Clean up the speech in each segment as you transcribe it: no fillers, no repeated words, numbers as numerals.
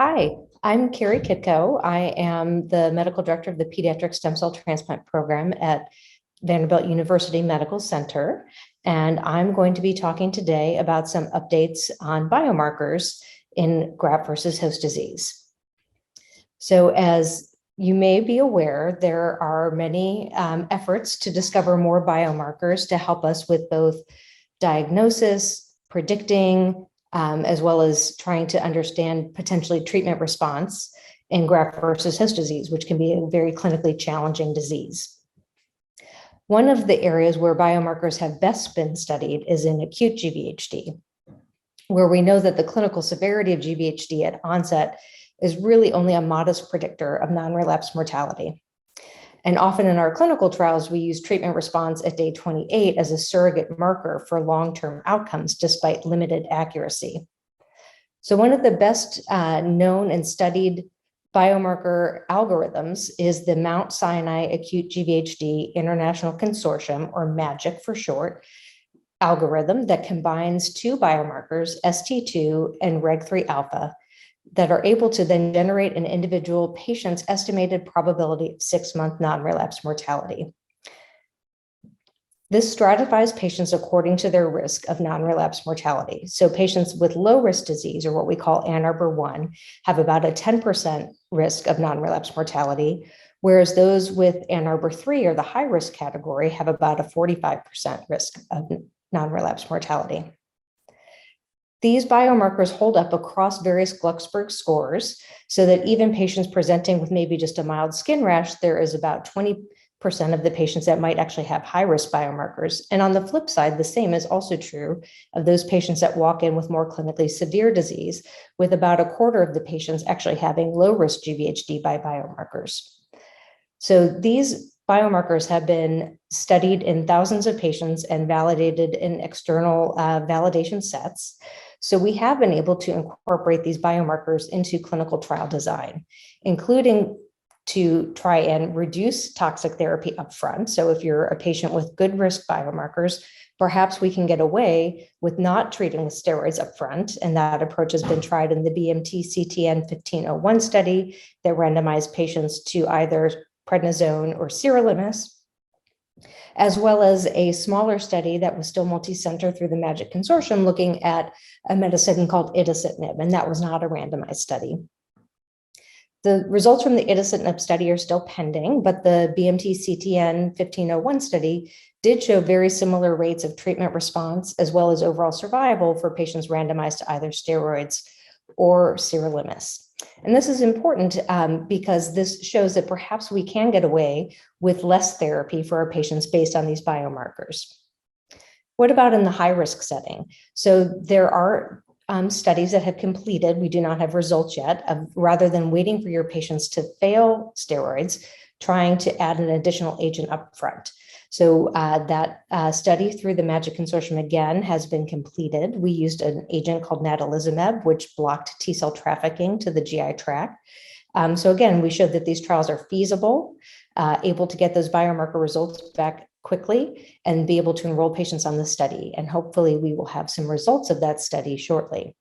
Hi, I'm Carrie Kitko. I am the medical director of the pediatric stem cell transplant program at Vanderbilt University Medical Center. And I'm going to be talking today about some updates on biomarkers in graft versus host disease. So as you may be aware, there are many efforts to discover more biomarkers to help us with both diagnosis, predicting, as well as trying to understand potentially treatment response in graft versus host disease, which can be a very clinically challenging disease. One of the areas where biomarkers have best been studied is in acute GvHD, where we know that the clinical severity of GvHD at onset is really only a modest predictor of non-relapse mortality. And often in our clinical trials, we use treatment response at day 28 as a surrogate marker for long-term outcomes, despite limited accuracy. So one of the best known and studied biomarker algorithms is the Mount Sinai Acute GvHD International Consortium, or MAGIC for short, algorithm that combines two biomarkers, ST2 and Reg3 alpha, that are able to then generate an individual patient's estimated probability of 6-month non-relapse mortality. This stratifies patients according to their risk of non-relapse mortality. So patients with low-risk disease, or what we call Ann Arbor 1, have about a 10% risk of non-relapse mortality, whereas those with Ann Arbor 3, or the high-risk category, have about a 45% risk of non-relapse mortality. These biomarkers hold up across various Glucksberg scores, so that even patients presenting with maybe just a mild skin rash, there is about 20% of the patients that might actually have high-risk biomarkers. And on the flip side, the same is also true of those patients that walk in with more clinically severe disease, with about a quarter of the patients actually having low-risk GvHD by biomarkers. So these biomarkers have been studied in thousands of patients and validated in external validation sets. So we have been able to incorporate these biomarkers into clinical trial design, including to try and reduce toxic therapy upfront. So if you're a patient with good risk biomarkers, perhaps we can get away with not treating with steroids upfront. And that approach has been tried in the BMT-CTN 1501 study that randomized patients to either prednisone or sirolimus, as well as a smaller study that was still multi-center through the MAGIC Consortium looking at a medicine called itacitinib, and that was not a randomized study. The results from the itacitinib study are still pending, but the BMT-CTN 1501 study did show very similar rates of treatment response, as well as overall survival for patients randomized to either steroids or sirolimus. And this is important because this shows that perhaps we can get away with less therapy for our patients based on these biomarkers. What about in the high-risk setting? So there are studies that have completed, we do not have results yet, rather than waiting for your patients to fail steroids, trying to add an additional agent upfront. So that study through the MAGIC Consortium again has been completed. We used an agent called natalizumab, which blocked T cell trafficking to the GI tract. So again, we showed that these trials are feasible, able to get those biomarker results back quickly and be able to enroll patients on the study. And hopefully we will have some results of that study shortly.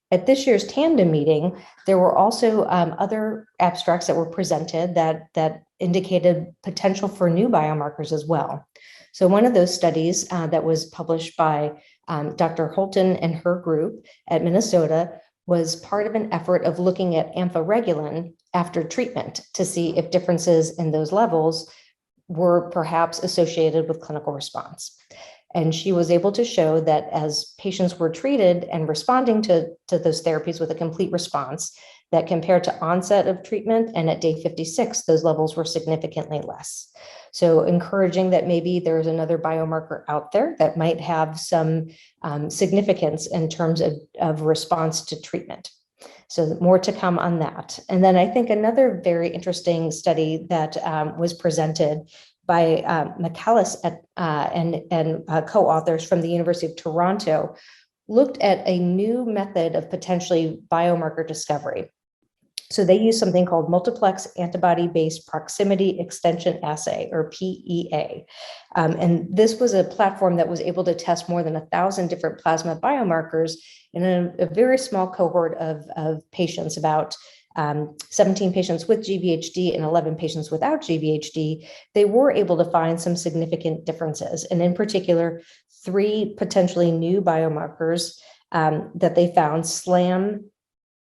At this year's Tandem meeting, there were also other abstracts that were presented that indicated potential for new biomarkers as well. So one of those studies that was published by Dr. Holton and her group at Minnesota was part of an effort of looking at amphoregulin after treatment to see if differences in those levels were perhaps associated with clinical response. And she was able to show that as patients were treated and responding to those therapies with a complete response, that compared to onset of treatment and at day 56, those levels were significantly less. So encouraging that maybe there's another biomarker out there that might have some significance in terms of response to treatment. So more to come on that. And then I think another very interesting study that was presented by McAllis and co-authors from the University of Toronto looked at a new method of potentially biomarker discovery. So they use something called multiplex antibody-based proximity extension assay, or PEA. And this was a platform that was able to test more than 1,000 different plasma biomarkers in a very small cohort of patients, about 17 patients with GvHD and 11 patients without GvHD. They were able to find some significant differences, and in particular, 3 potentially new biomarkers that they found: SLAM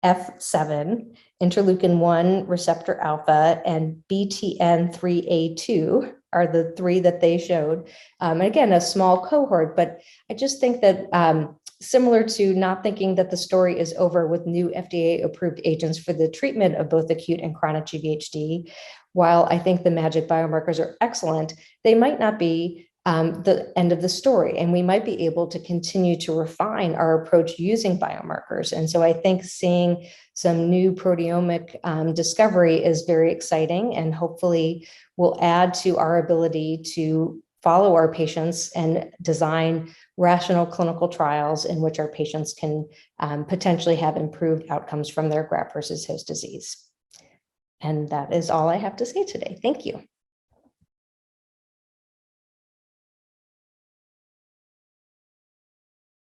F7, interleukin-1 receptor alpha, and BTN3A2 are the 3 that they showed. And again, a small cohort, but I just think that similar to not thinking that the story is over with new FDA-approved agents for the treatment of both acute and chronic GvHD, while I think the MAGIC biomarkers are excellent, they might not be the end of the story, and we might be able to continue to refine our approach using biomarkers. And so I think seeing some new proteomic discovery is very exciting, and hopefully will add to our ability to follow our patients and design rational clinical trials in which our patients can potentially have improved outcomes from their graft versus host disease. And that is all I have to say today. Thank you.